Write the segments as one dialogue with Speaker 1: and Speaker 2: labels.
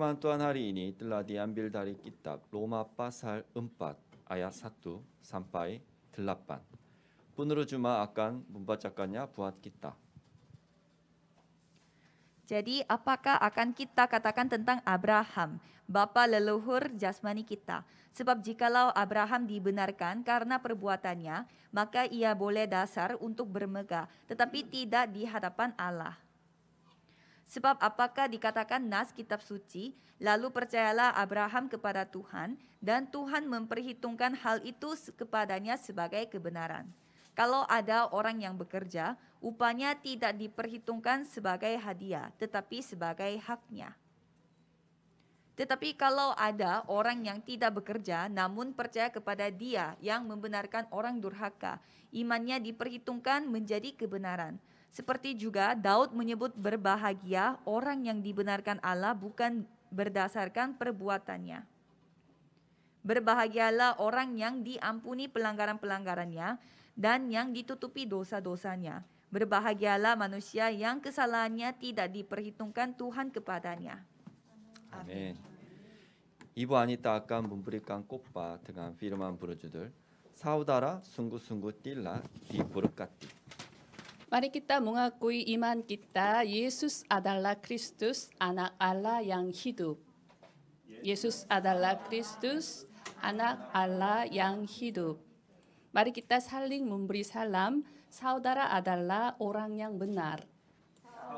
Speaker 1: Firman Tuhan hari ini telah diambil dari kitab Roma pasal 4 ayat 1 sampai 8. Penerus Juma akan membacakannya buat kita.
Speaker 2: Jadi apakah akan kita katakan tentang Abraham, bapa leluhur jasmani kita? Sebab jikalau Abraham dibenarkan karena perbuatannya, maka ia boleh dasar untuk bermegah, tetapi tidak di hadapan Allah. Sebab apakah dikatakan nas kitab suci, lalu percayalah Abraham kepada Tuhan, dan Tuhan memperhitungkan hal itu kepadanya sebagai kebenaran. Kalau ada orang yang bekerja, upahnya tidak diperhitungkan sebagai hadiah, tetapi sebagai haknya. Tetapi kalau ada orang yang tidak bekerja, namun percaya kepada Dia yang membenarkan orang durhaka, imannya diperhitungkan menjadi kebenaran. Seperti juga Daud menyebut berbahagia orang yang dibenarkan Allah bukan berdasarkan perbuatannya. Berbahagialah orang yang diampuni pelanggaran-pelanggarannya dan yang ditutupi dosa-dosanya. Berbahagialah manusia yang kesalahannya tidak diperhitungkan Tuhan kepadanya.
Speaker 1: Amin. Ibu Anita akan memberikan khotbah dengan firman berjudul Saudara sungguh-sungguh telah diberkati.
Speaker 3: Mari kita mengakui iman kita, Yesus adalah Kristus, anak Allah yang hidup. Yesus adalah Kristus, anak Allah yang hidup. Mari kita saling memberi salam. Saudara adalah orang yang benar.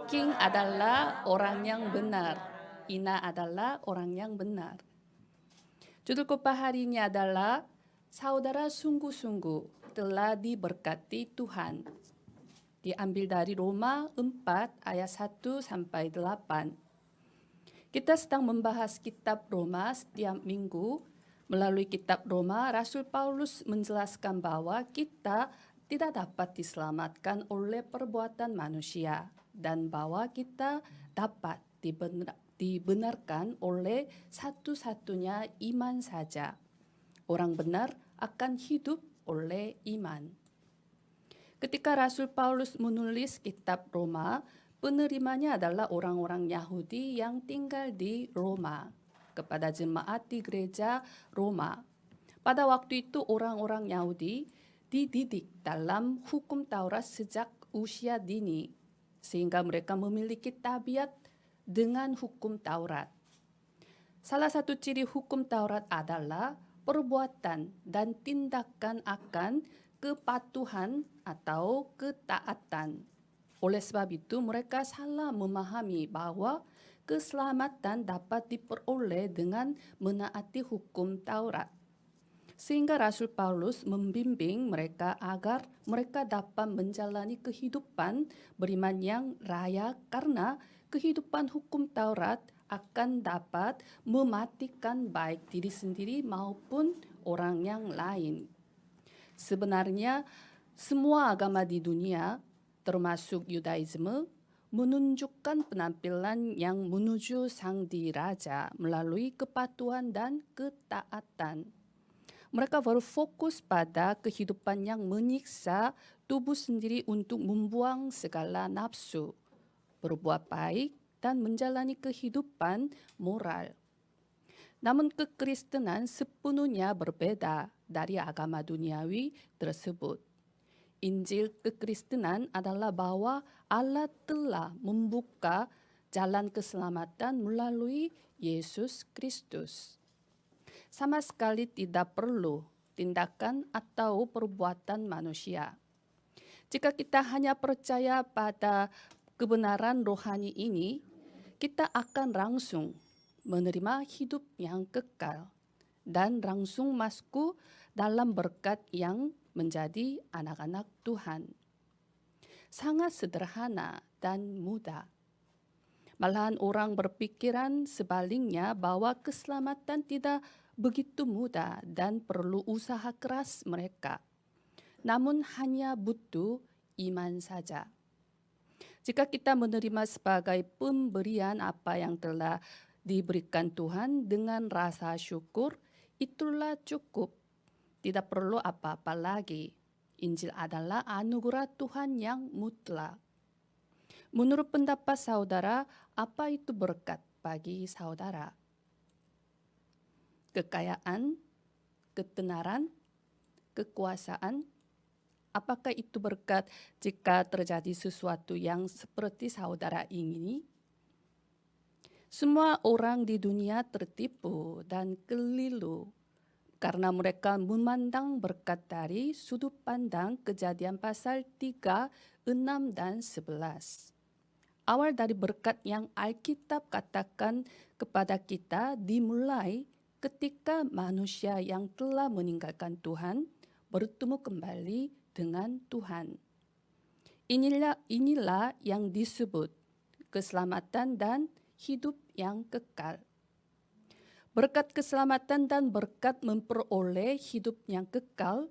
Speaker 3: King adalah orang yang benar. Ina adalah orang yang benar. Judul khotbah hari ini adalah Saudara sungguh-sungguh telah diberkati Tuhan. Diambil dari Roma 4 ayat 1 sampai 8. Kita sedang membahas kitab Roma setiap minggu. Melalui kitab Roma, Rasul Paulus menjelaskan bahwa kita tidak dapat diselamatkan oleh perbuatan manusia dan bahwa kita dapat dibenarkan oleh satu-satunya iman saja. Orang benar akan hidup oleh iman. Ketika Rasul Paulus menulis kitab Roma, penerimanya adalah orang-orang Yahudi yang tinggal di Roma kepada jemaat di gereja Roma. Pada waktu itu orang-orang Yahudi dididik dalam hukum Taurat sejak usia dini, sehingga mereka memiliki tabiat dengan hukum Taurat. Salah satu ciri hukum Taurat adalah perbuatan dan tindakan akan kepatuhan atau ketaatan. Oleh sebab itu mereka salah memahami bahwa keselamatan dapat diperoleh dengan menaati hukum Taurat. Sehingga Rasul Paulus membimbing mereka agar mereka dapat menjalani kehidupan beriman yang layak karena kehidupan hukum Taurat akan dapat mematikan baik diri sendiri maupun orang yang lain. Sebenarnya semua agama di dunia, termasuk Yudaisme, menunjukkan penampilan yang menuju Sang Diraja melalui kepatuhan dan ketaatan. Mereka berfokus pada kehidupan yang menyiksa tubuh sendiri untuk membuang segala nafsu, berbuat baik, dan menjalani kehidupan moral. Namun kekristenan sepenuhnya berbeda dari agama duniawi tersebut. Injil kekristenan adalah bahwa Allah telah membuka jalan keselamatan melalui Yesus Kristus. Sama sekali tidak perlu tindakan atau perbuatan manusia. Jika kita hanya percaya pada kebenaran rohani ini, kita akan langsung menerima hidup yang kekal dan langsung masuk dalam berkat yang menjadi anak-anak Tuhan. Sangat sederhana dan mudah. Malahan orang berpikiran sebaliknya bahwa keselamatan tidak begitu mudah dan perlu usaha keras mereka. Namun hanya butuh iman saja. Jika kita menerima sebagai pemberian apa yang telah diberikan Tuhan dengan rasa syukur, itulah cukup. Tidak perlu apa-apa lagi. Injil adalah anugerah Tuhan yang mutlak. Menurut pendapat saudara, apa itu berkat bagi saudara? kekayaan, ketenaran, kekuasaan. Apakah itu berkat jika terjadi sesuatu yang seperti saudara ingini? Semua orang di dunia tertipu dan keliru karena mereka memandang berkat dari sudut pandang Kejadian pasal 3, 6, dan 11. Awal dari berkat yang Alkitab katakan kepada kita dimulai ketika manusia yang telah meninggalkan Tuhan bertemu kembali dengan Tuhan. Inilah yang disebut keselamatan dan hidup yang kekal. Berkat keselamatan dan berkat memperoleh hidup yang kekal,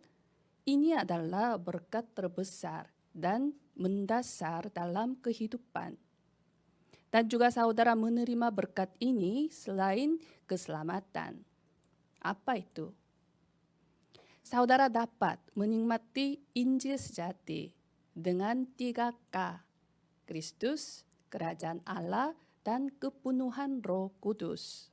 Speaker 3: ini adalah berkat terbesar dan mendasar dalam kehidupan. Dan juga saudara menerima berkat ini selain keselamatan. Apa itu? Saudara dapat menikmati Injil sejati dengan 3K, Kristus, Kerajaan Allah, dan kepenuhan Roh Kudus.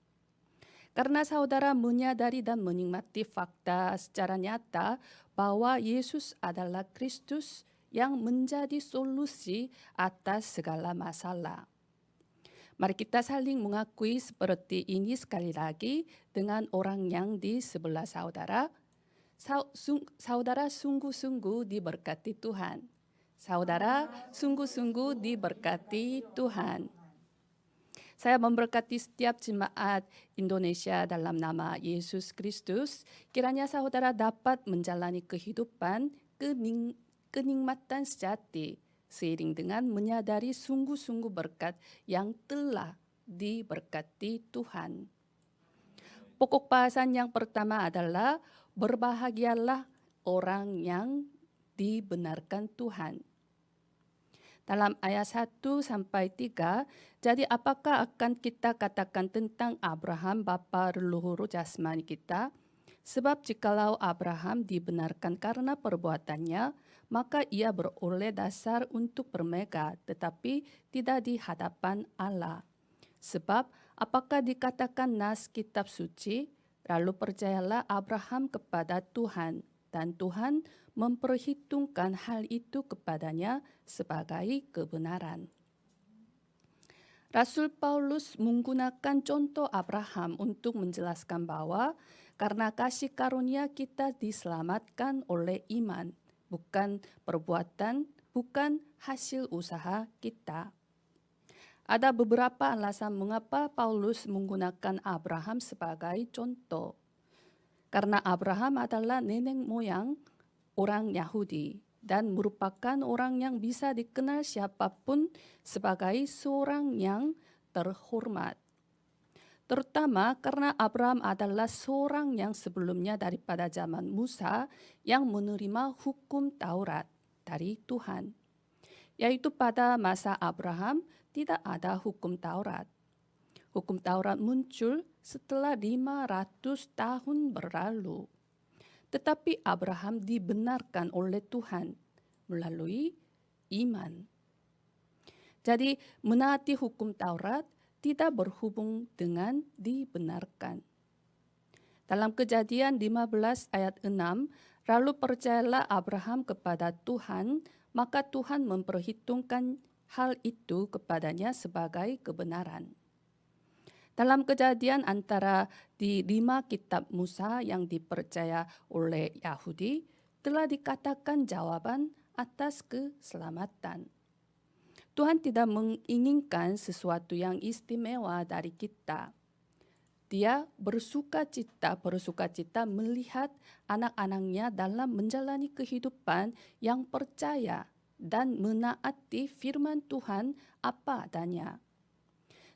Speaker 3: Karena saudara menyadari dan menikmati fakta secara nyata bahwa Yesus adalah Kristus yang menjadi solusi atas segala masalah. Mari kita saling mengakui seperti ini sekali lagi dengan orang yang di sebelah saudara. Saudara sungguh-sungguh diberkati Tuhan. Saudara sungguh-sungguh diberkati Tuhan. Saya memberkati setiap jemaat Indonesia dalam nama Yesus Kristus. Kiranya saudara dapat menjalani kehidupan kenikmatan sejati seiring dengan menyadari sungguh-sungguh berkat yang telah diberkati Tuhan. Pokok bahasan yang pertama adalah berbahagialah orang yang dibenarkan Tuhan. Dalam ayat 1 sampai 3, jadi apakah akan kita katakan tentang Abraham bapa leluhur jasmani kita? Sebab jikalau Abraham dibenarkan karena perbuatannya, maka ia beroleh dasar untuk bermegah, tetapi tidak di hadapan Allah. Sebab apakah dikatakan nas kitab suci, lalu percayalah Abraham kepada Tuhan, dan Tuhan memperhitungkan hal itu kepadanya sebagai kebenaran. Rasul Paulus menggunakan contoh Abraham untuk menjelaskan bahwa karena kasih karunia kita diselamatkan oleh iman, bukan perbuatan, bukan hasil usaha kita. Ada beberapa alasan mengapa Paulus menggunakan Abraham sebagai contoh. Karena Abraham adalah nenek moyang orang Yahudi dan merupakan orang yang bisa dikenal siapapun sebagai seorang yang terhormat. Terutama karena Abraham adalah seorang yang sebelumnya daripada zaman Musa yang menerima hukum Taurat dari Tuhan. Yaitu pada masa Abraham tidak ada hukum Taurat. Hukum Taurat muncul setelah 500 tahun berlalu. Tetapi Abraham dibenarkan oleh Tuhan melalui iman. Jadi menaati hukum Taurat tidak berhubung dengan dibenarkan. Dalam Kejadian 15 ayat 6, lalu percayalah Abraham kepada Tuhan, maka Tuhan memperhitungkan hal itu kepadanya sebagai kebenaran. Dalam Kejadian antara di 5 kitab Musa yang dipercaya oleh Yahudi, telah dikatakan jawaban atas keselamatan. Tuhan tidak menginginkan sesuatu yang istimewa dari kita. Dia bersuka cita melihat anak-anaknya dalam menjalani kehidupan yang percaya dan menaati firman Tuhan apa adanya.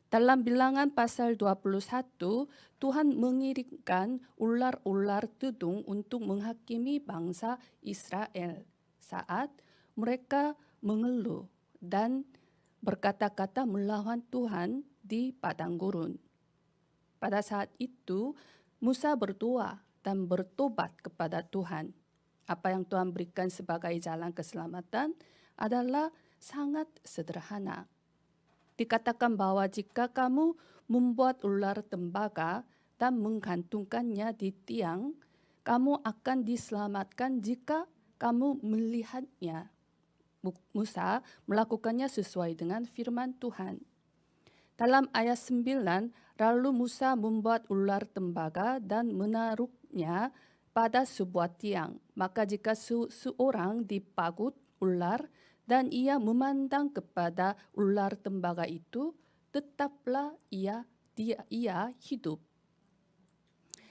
Speaker 3: Dalam Bilangan pasal 21, Tuhan mengirimkan ular-ular tudung untuk menghakimi bangsa Israel saat mereka mengeluh dan berkata-kata melawan Tuhan di padang gurun. Pada saat itu, Musa berdoa dan bertobat kepada Tuhan. Apa yang Tuhan berikan sebagai jalan keselamatan adalah sangat sederhana. Dikatakan bahwa jika kamu membuat ular tembaga dan menggantungkannya di tiang, kamu akan diselamatkan jika kamu melihatnya. Musa melakukannya sesuai dengan firman Tuhan. Dalam ayat 9, lalu Musa membuat ular tembaga dan menaruhnya pada sebuah tiang. Maka jika seorang dipagut ular dan ia memandang kepada ular tembaga itu, tetaplah ia hidup.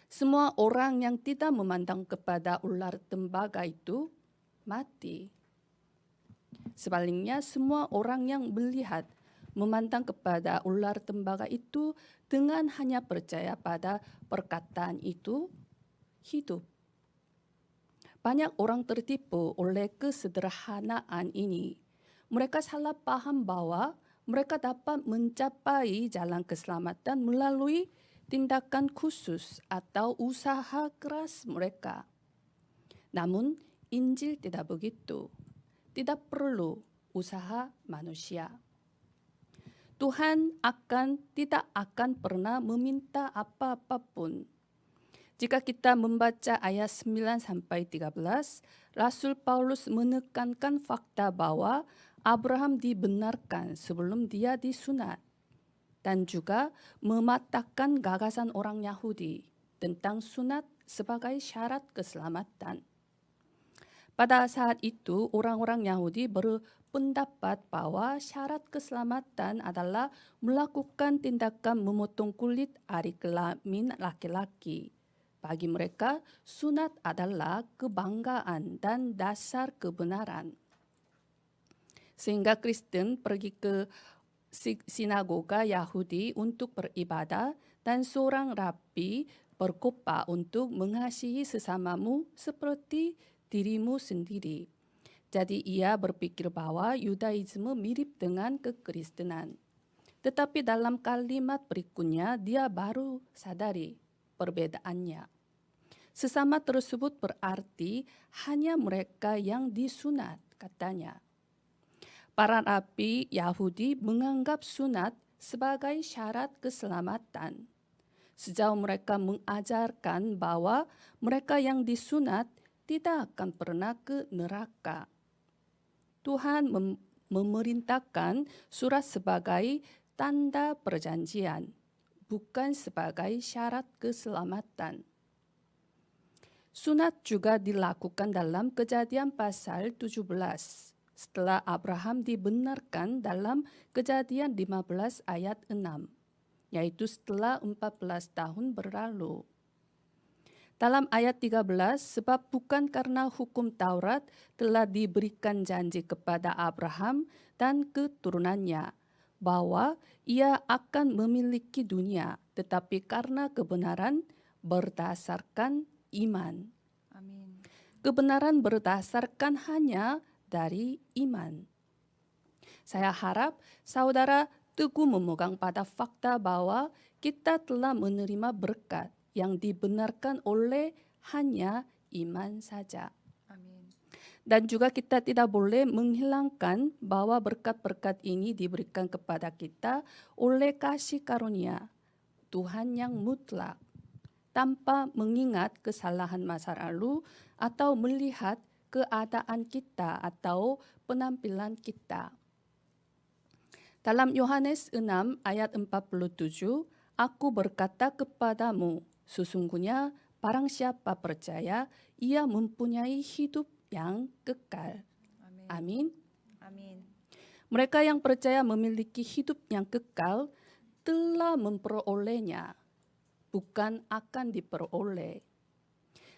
Speaker 3: Semua orang yang tidak memandang kepada ular tembaga itu mati. Sebaliknya, semua orang yang melihat memandang kepada ular tembaga itu dengan hanya percaya pada perkataan itu hidup. Banyak orang tertipu oleh kesederhanaan ini. Mereka salah paham bahwa mereka dapat mencapai jalan keselamatan melalui tindakan khusus atau usaha keras mereka. Namun, Injil tidak begitu. Tidak perlu usaha manusia. Tuhan tidak akan pernah meminta apa-apapun. Jika kita membaca ayat 9-13, Rasul Paulus menekankan fakta bahwa Abraham dibenarkan sebelum dia disunat, dan juga mematahkan gagasan orang Yahudi tentang sunat sebagai syarat keselamatan. Pada saat itu, orang-orang Yahudi berpendapat bahwa syarat keselamatan adalah melakukan tindakan memotong kulit ari kelamin laki-laki. Bagi mereka, sunat adalah kebanggaan dan dasar kebenaran. Sehingga Kristen pergi ke sinagoga Yahudi untuk beribadah dan seorang rabi berkhotbah untuk mengasihi sesamamu seperti dirimu sendiri. Jadi ia berpikir bahwa Yudaisme mirip dengan kekristenan. Tetapi dalam kalimat berikutnya dia baru sadari perbedaannya. Sesama tersebut berarti hanya mereka yang disunat, katanya. Para rabi Yahudi menganggap sunat sebagai syarat keselamatan. Sejauh mereka mengajarkan bahwa mereka yang disunat tidak akan pernah ke neraka. Tuhan memerintahkan surat sebagai tanda perjanjian, bukan sebagai syarat keselamatan. Sunat juga dilakukan dalam Kejadian pasal 17. Setelah Abraham dibenarkan dalam Kejadian 15 ayat 6, yaitu setelah 14 tahun berlalu. Dalam ayat 13, sebab bukan karena hukum Taurat telah diberikan janji kepada Abraham dan keturunannya bahwa ia akan memiliki dunia, tetapi karena kebenaran berdasarkan iman.
Speaker 2: Amin.
Speaker 3: Kebenaran berdasarkan hanya dari iman. Saya harap saudara teguh memegang pada fakta bahwa kita telah menerima berkat yang dibenarkan oleh hanya iman saja.
Speaker 2: Amin.
Speaker 3: Dan juga kita tidak boleh menghilangkan bahwa berkat-berkat ini diberikan kepada kita oleh kasih karunia Tuhan yang mutlak, tanpa mengingat kesalahan masa lalu atau melihat keadaan kita atau penampilan kita. Dalam Yohanes 6 ayat 47, aku berkata kepadamu, sesungguhnya barang siapa percaya, ia mempunyai hidup yang kekal. Amin.
Speaker 2: Amin.
Speaker 3: Mereka yang percaya memiliki hidup yang kekal telah memperolehnya, bukan akan diperoleh.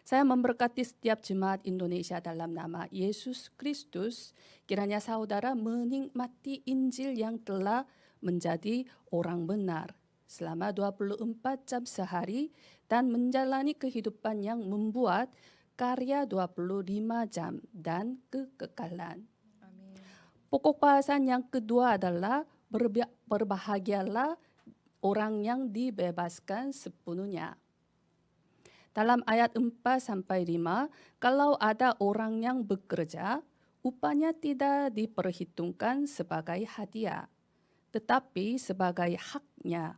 Speaker 3: Saya memberkati setiap jemaat Indonesia dalam nama Yesus Kristus. Kiranya saudara menikmati Injil yang telah menjadi orang benar selama 24 jam sehari dan menjalani kehidupan yang membuat karya 25 jam dan kekekalan.
Speaker 2: Amin.
Speaker 3: Pokok bahasan yang kedua adalah berbahagialah orang yang dibebaskan sepenuhnya. Dalam ayat 4-5, kalau ada orang yang bekerja, upahnya tidak diperhitungkan sebagai hadiah, tetapi sebagai haknya.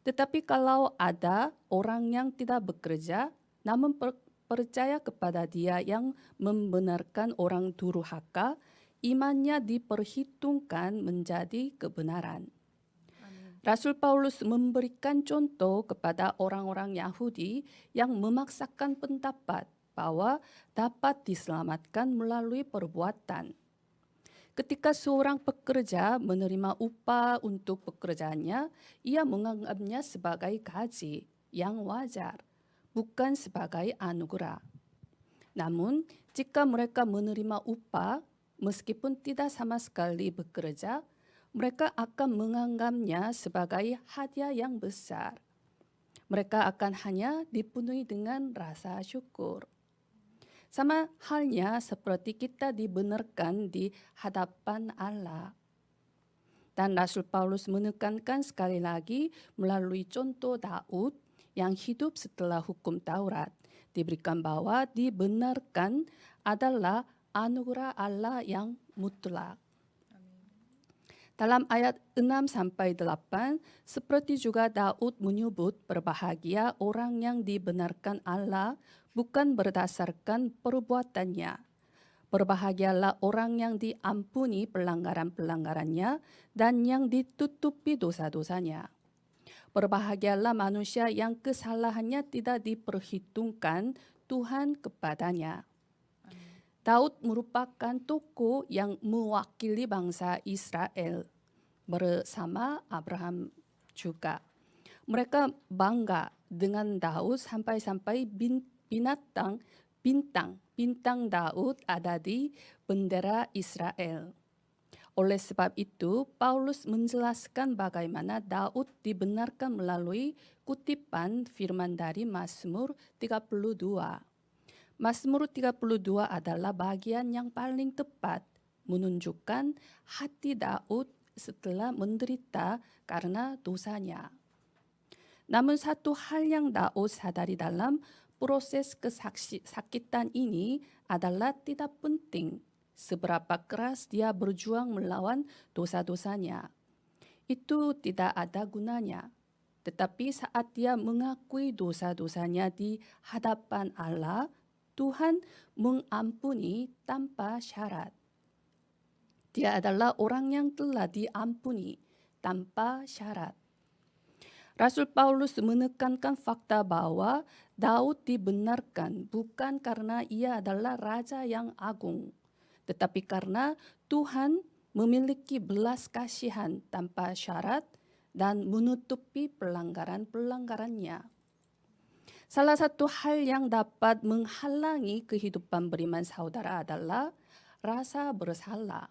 Speaker 3: Tetapi kalau ada orang yang tidak bekerja, namun percaya kepada Dia yang membenarkan orang durhaka, imannya diperhitungkan menjadi kebenaran. Rasul Paulus memberikan contoh kepada orang-orang Yahudi yang memaksakan pendapat bahwa dapat diselamatkan melalui perbuatan. Ketika seorang pekerja menerima upah untuk pekerjaannya, ia menganggapnya sebagai gaji yang wajar, bukan sebagai anugerah. Namun, jika mereka menerima upah, meskipun tidak sama sekali bekerja, mereka akan menganggapnya sebagai hadiah yang besar. Mereka akan hanya dipenuhi dengan rasa syukur. Sama halnya seperti kita dibenarkan di hadapan Allah. Dan Rasul Paulus menekankan sekali lagi melalui contoh Daud yang hidup setelah hukum Taurat, diberikan bahwa dibenarkan adalah anugerah Allah yang mutlak. Dalam ayat 6-8, seperti juga Daud menyebut berbahagia orang yang dibenarkan Allah bukan berdasarkan perbuatannya. Berbahagialah orang yang diampuni pelanggaran-pelanggarannya dan yang ditutupi dosa-dosanya. Berbahagialah manusia yang kesalahannya tidak diperhitungkan Tuhan kepadanya. Daud merupakan tokoh yang mewakili bangsa Israel bersama Abraham juga. Mereka bangga dengan Daud sampai-sampai bintang Daud ada di bendera Israel. Oleh sebab itu, Paulus menjelaskan bagaimana Daud dibenarkan melalui kutipan firman dari Mazmur 32. Mazmur 32 adalah bagian yang paling tepat menunjukkan hati Daud setelah menderita karena dosanya. Namun satu hal yang Daud sadari dalam proses kesakitan ini adalah tidak penting seberapa keras dia berjuang melawan dosa-dosanya. Itu tidak ada gunanya. Tetapi saat dia mengakui dosa-dosanya di hadapan Allah, Tuhan mengampuni tanpa syarat. Dia adalah orang yang telah diampuni tanpa syarat. Rasul Paulus menekankan fakta bahwa Daud dibenarkan bukan karena ia adalah raja yang agung, tetapi karena Tuhan memiliki belas kasihan tanpa syarat dan menutupi pelanggaran-pelanggarannya. Salah satu hal yang dapat menghalangi kehidupan beriman saudara adalah rasa bersalah.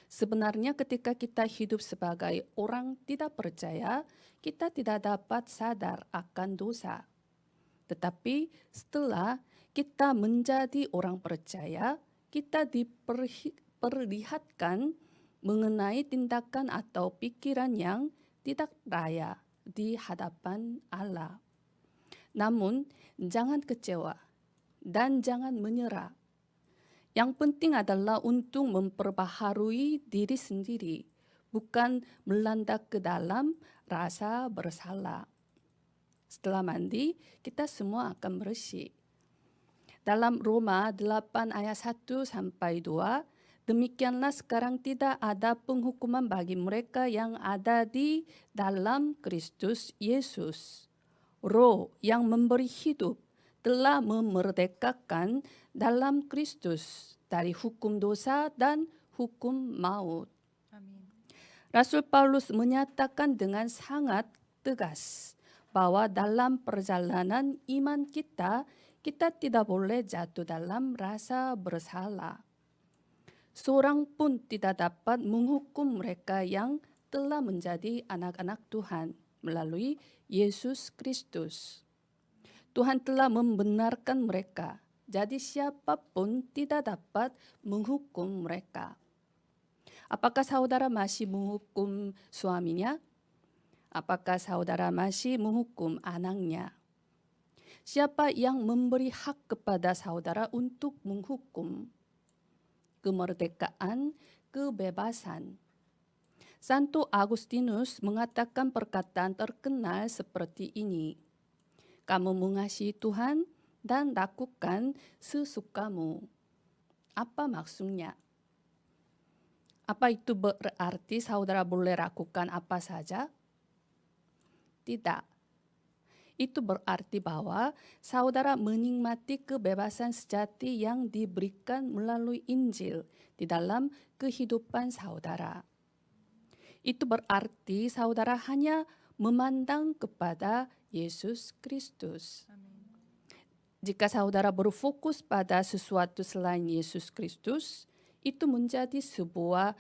Speaker 3: Sebenarnya ketika kita hidup sebagai orang tidak percaya, kita tidak dapat sadar akan dosa. Tetapi setelah kita menjadi orang percaya, kita diperlihatkan mengenai tindakan atau pikiran yang tidak layak di hadapan Allah. Namun, jangan kecewa dan jangan menyerah. Yang penting adalah untuk memperbaharui diri sendiri, bukan melanda ke dalam rasa bersalah. Setelah mandi, kita semua akan bersih. Dalam Roma 8 ayat 1-2, demikianlah sekarang tidak ada penghukuman bagi mereka yang ada di dalam Kristus Yesus. Roh yang memberi hidup telah memerdekakan dalam Kristus dari hukum dosa dan hukum maut.
Speaker 2: Amin.
Speaker 3: Rasul Paulus menyatakan dengan sangat tegas bahwa dalam perjalanan iman kita tidak boleh jatuh dalam rasa bersalah. Seorang pun tidak dapat menghukum mereka yang telah menjadi anak-anak Tuhan melalui Yesus Kristus. Tuhan telah membenarkan mereka, jadi siapapun tidak dapat menghukum mereka. Apakah saudara masih menghukum suaminya? Apakah saudara masih menghukum anaknya? Siapa yang memberi hak kepada saudara untuk menghukum? Kemerdekaan, kebebasan. Santo Agustinus mengatakan perkataan terkenal seperti ini. Kamu mengasihi Tuhan dan lakukan sesukamu. Apa maksudnya? Apa itu berarti saudara boleh lakukan apa saja? Tidak. Itu berarti bahwa saudara menikmati kebebasan sejati yang diberikan melalui Injil di dalam kehidupan saudara. Itu berarti saudara hanya memandang kepada Yesus Kristus. Jika saudara berfokus pada sesuatu selain Yesus Kristus, itu menjadi sebuah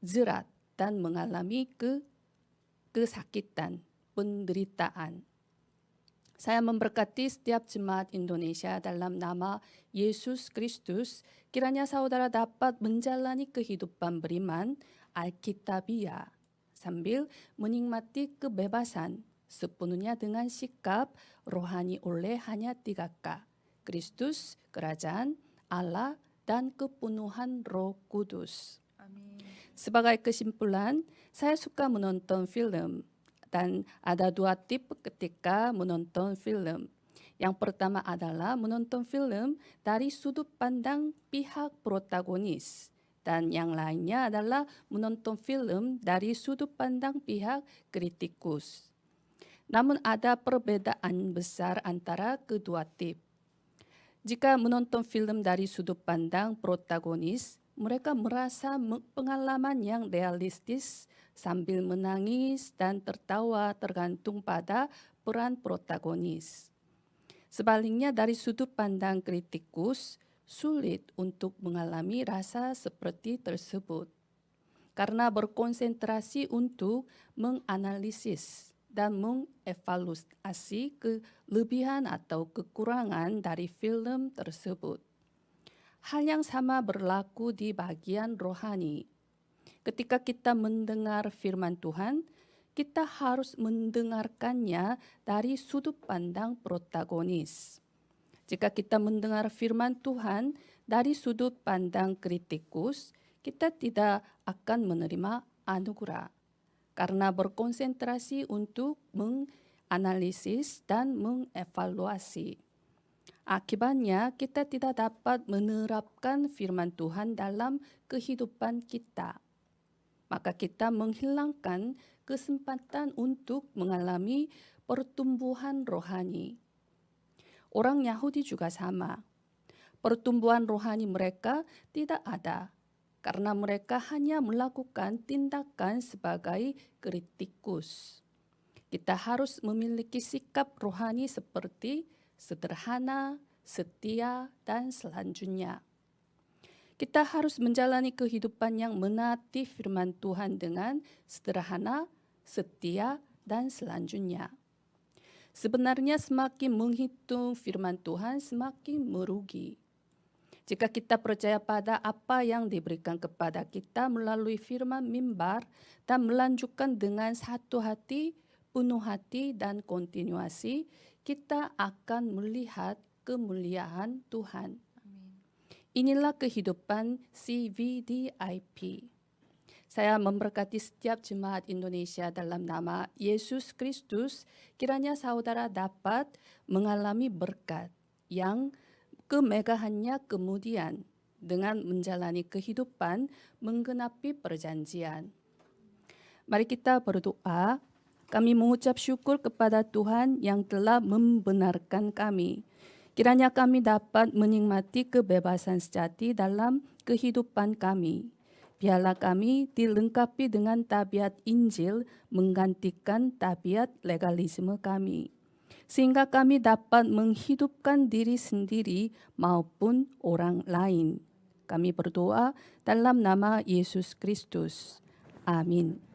Speaker 3: jerat dan mengalami kesakitan, penderitaan. Saya memberkati setiap jemaat Indonesia dalam nama Yesus Kristus. Kiranya saudara dapat menjalani kehidupan beriman Alkitabiah sambil menikmati kebebasan sepenuhnya dengan sikap rohani oleh hanya 3K, Kristus, Kerajaan, Allah, dan kepenuhan Roh Kudus.
Speaker 2: Amin.
Speaker 3: Sebagai kesimpulan, saya suka menonton film dan ada 2 tipe ketika menonton film. Yang pertama adalah menonton film dari sudut pandang pihak protagonis. Dan yang lainnya adalah menonton film dari sudut pandang pihak kritikus. Namun ada perbedaan besar antara kedua tip. Jika menonton film dari sudut pandang protagonis, mereka merasa pengalaman yang realistis sambil menangis dan tertawa tergantung pada peran protagonis. Sebaliknya dari sudut pandang kritikus, sulit untuk mengalami rasa seperti tersebut karena berkonsentrasi untuk menganalisis dan mengevaluasi kelebihan atau kekurangan dari film tersebut. Hal yang sama berlaku di bagian rohani. Ketika kita mendengar firman Tuhan, kita harus mendengarkannya dari sudut pandang protagonis. Jika kita mendengar firman Tuhan dari sudut pandang kritikus, kita tidak akan menerima anugerah karena berkonsentrasi untuk menganalisis dan mengevaluasi. Akibatnya, kita tidak dapat menerapkan firman Tuhan dalam kehidupan kita. Maka kita menghilangkan kesempatan untuk mengalami pertumbuhan rohani. Orang Yahudi juga sama. Pertumbuhan rohani mereka tidak ada karena mereka hanya melakukan tindakan sebagai kritikus. Kita harus memiliki sikap rohani seperti sederhana, setia, dan selanjutnya. Kita harus menjalani kehidupan yang menaati firman Tuhan dengan sederhana, setia, dan selanjutnya. Sebenarnya semakin menghitung firman Tuhan semakin merugi. Jika kita percaya pada apa yang diberikan kepada kita melalui firman mimbar dan melanjutkan dengan satu hati, penuh hati, dan kontinuasi, kita akan melihat kemuliaan Tuhan.
Speaker 2: Amin.
Speaker 3: Inilah kehidupan CVDIP. Saya memberkati setiap jemaat Indonesia dalam nama Yesus Kristus. Kiranya saudara dapat mengalami berkat yang kemegahannya kemudian dengan menjalani kehidupan menggenapi perjanjian. Mari kita berdoa. Kami mengucap syukur kepada Tuhan yang telah membenarkan kami. Kiranya kami dapat menikmati kebebasan sejati dalam kehidupan kami. Biarlah kami dilengkapi dengan tabiat Injil menggantikan tabiat legalisme kami. Sehingga kami dapat menghidupkan diri sendiri maupun orang lain. Kami berdoa dalam nama Yesus Kristus. Amin.